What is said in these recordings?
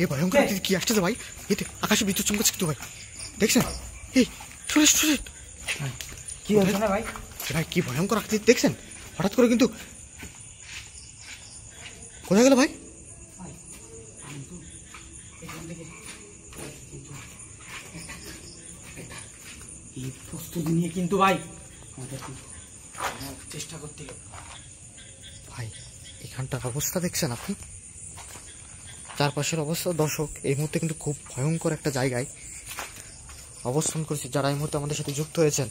এ ভয়ঙ্কর কি আসতেছে ভাই, এতে আকাশে বিদ্যুৎ চমকাচ্ছে কিন্তু ভাই, দেখছেন? এই কি হচ্ছে না ভাই? ভাই কি ভয়ঙ্কর আকৃতি দেখছেন? হঠাৎ করে কিন্তু কোথায় গেল ভাই? এই প্রস্তুতি নিয়ে কিন্তু ভাই আমাদের চেষ্টা করতে হবে ভাই। এখানটার অবস্থা দেখছেন আপনি, চারপাশের অবস্থা দর্শক এই মুহূর্তে কিন্তু খুব ভয়ঙ্কর একটা জায়গায় অবস্থান করছে যারা এই মুহূর্তে আমাদের সাথে যুক্ত হয়েছেন।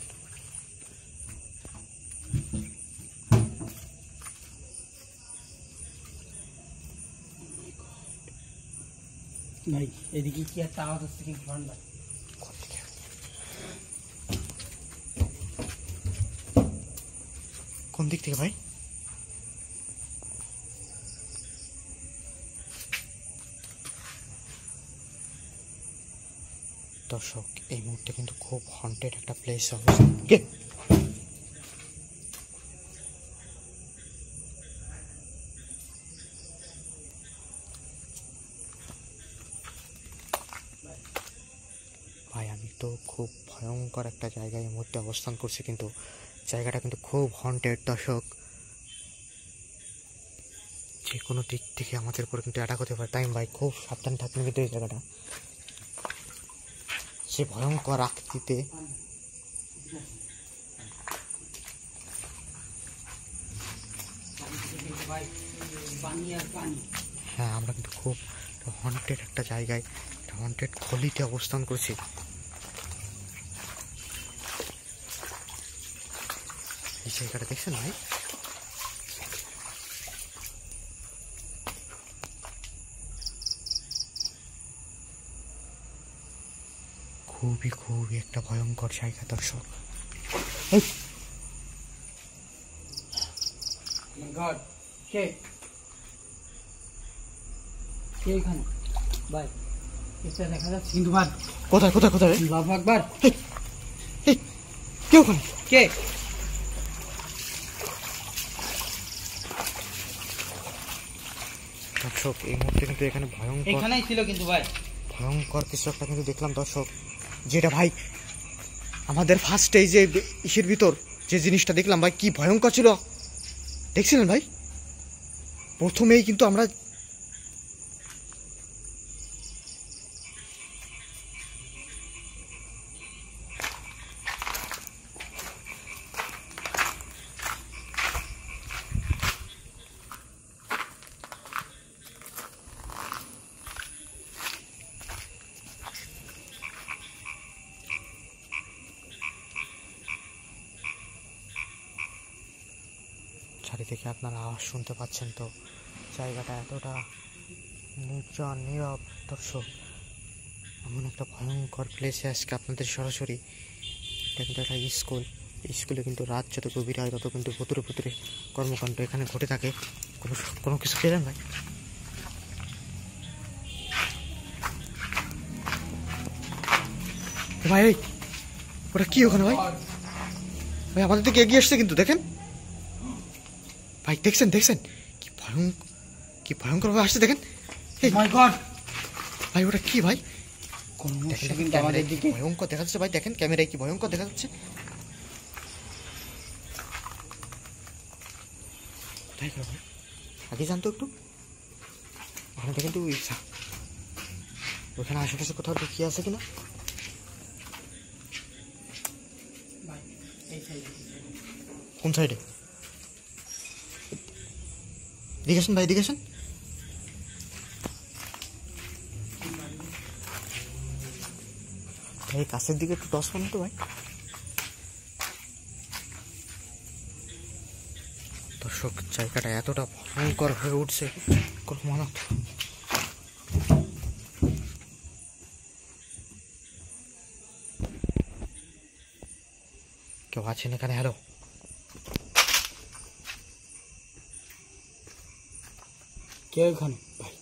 ভাই এদিকে কি একটা আওয়াজ হচ্ছে কি ভান্ডার? কোন দিক থেকে ভাই? দর্শক এই মুহূর্তে কিন্তু খুব হন্টেড একটা প্লেস অবস্থা। ভাই আমি তো খুব ভয়ঙ্কর একটা জায়গায় এই মুহূর্তে অবস্থান করছি, কিন্তু জায়গাটা কিন্তু খুব হন্টেড দর্শক, যে কোনো দিক থেকে আমাদের উপরে কিন্তু অ্যাটাক হতে পারে। তাই ভাই খুব সাবধানে থাকবেন কিন্তু এই জায়গাটা, সে ভয়ঙ্কর আকৃতিতে। হ্যাঁ আমরা কিন্তু খুব হন্টেড একটা জায়গায়, হন্টেড গলিতে অবস্থান করছি। এই জায়গাটা দেখছেন ভাই? খুবই খুবই একটা ভয়ঙ্কর জায়গা দর্শক। কে কে এখানে ভাই? এটা দেখা যাচ্ছে কিন্তু ভাই। কোথায় কোথায় কোথায়? বাবা একবার কে ওখানে? কে? দর্শক এই মুহূর্তে কিন্তু এখানে ভয়ঙ্কর, এখানেই ছিল কিন্তু ভাই ভয়ঙ্কর কিছু একটা কিন্তু দেখলাম দর্শক, যেটা ভাই আমাদের ফার্স্টে এই যে ইসের ভিতর যে জিনিসটা দেখলাম ভাই কি ভয়ঙ্কর ছিল দেখছিলেন ভাই? প্রথমেই কিন্তু আমরা চারিদিকে আপনারা আওয়াজ শুনতে পাচ্ছেন তো, জায়গাটা এতটা নির্জন নীরব দর্শক, এমন একটা ভয়ঙ্কর প্লেসে আজকে আপনাদের সরাসরি। এটা কিন্তু একটা স্কুল, স্কুলে কিন্তু রাত যত গভীর হয় তত কিন্তু ভুতুরে ভুতুরে কর্মকাণ্ড এখানে ঘটে থাকে। কোনো কিছু পেলেন ভাই? ভাই ওটা কি ওখানে ভাই? ভাই আমাদের দিকে এগিয়ে আসছে কিন্তু দেখেন ভাই, দেখছেন দেখছেন কি ভয়ঙ্কর ভাবে আসছে দেখেন। ভাই ওটা কি ভাই? আমাদের দিকে ভয়ঙ্কর দেখা যাচ্ছে ভাই, দেখেন ক্যামেরায় কি ভয়ঙ্কর দেখা যাচ্ছে। তাই ভাই আগে জানতো একটু ওখানে দেখেন তো, ওখানে আশেপাশে কোথাও লুকিয়ে আছে কিনা। কোন সাইডে? দিকেছেন ভাই, দিকেছেন। ভাই কাছের দিকে একটু টস করুন তো ভাই। দর্শক জায়গাটা এতটা ভয়ঙ্কর হয়ে উঠছে মানত। কেউ আছেন এখানে? হ্যালো কে ওখানে ভাই?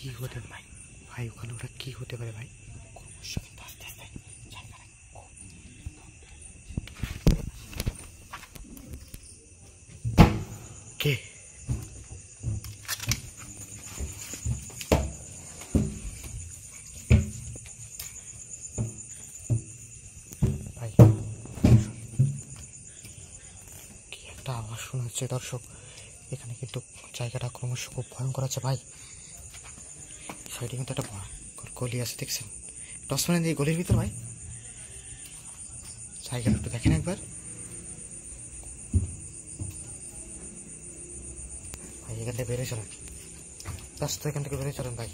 কি হতে ভাই ভাই ওখানে ওটা কি হতে পারে ভাই? আস্তে আস্তে জায়গাটা কে? ভাই কি একটা আওয়াজ শোনা হচ্ছে দর্শক। এখানে কিন্তু জায়গাটা ক্রমশ খুব ভয়ঙ্কর আছে ভাই। সাইডে কিন্তু একটা ভয়ঙ্কর গলি আছে, দেখছেন? টস মানে এই গলির ভিতর ভাই। জায়গাটা একটু দেখেন একবার ভাই। এখান থেকে বেরিয়ে চলেন, ব্যস্ত এখান থেকে বেরিয়ে চলেন ভাই।